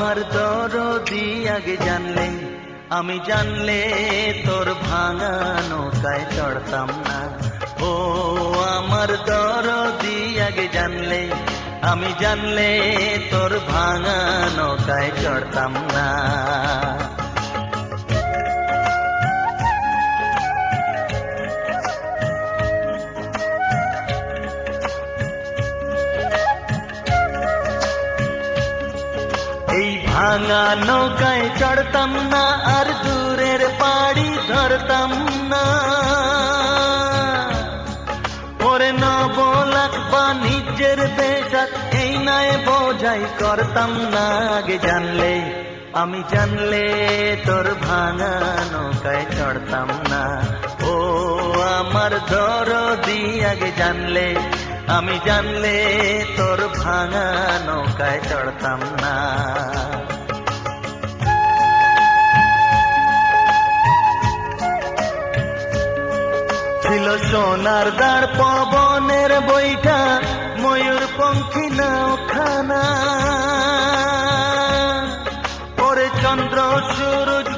আমার দরদি আগে জানলে, আমি জানলে তোর ভাঙা নৌকায় চড়তাম না। ও আমার দরদি আগে জানলে, আমি জানলে তোর ভাঙা নৌকায় চড়তাম না। এই ভাঙা নৌকায় চড়তাম না, আর দূরের পাড়ি ধরতাম না। ওরে নবলাখ বাণিজ্যের বেশাত এই নয় বোঝাই করতাম না। আগে জানলে, আমি জানলে তোর ভাঙা নৌকায় চড়তাম না। ও আমার দরদি আগে জানলে, আমি জানলে তোর ভাঙা নৌকায় চড়তাম না। ছিল সোনার দাঁড় পবনের বৈঠা,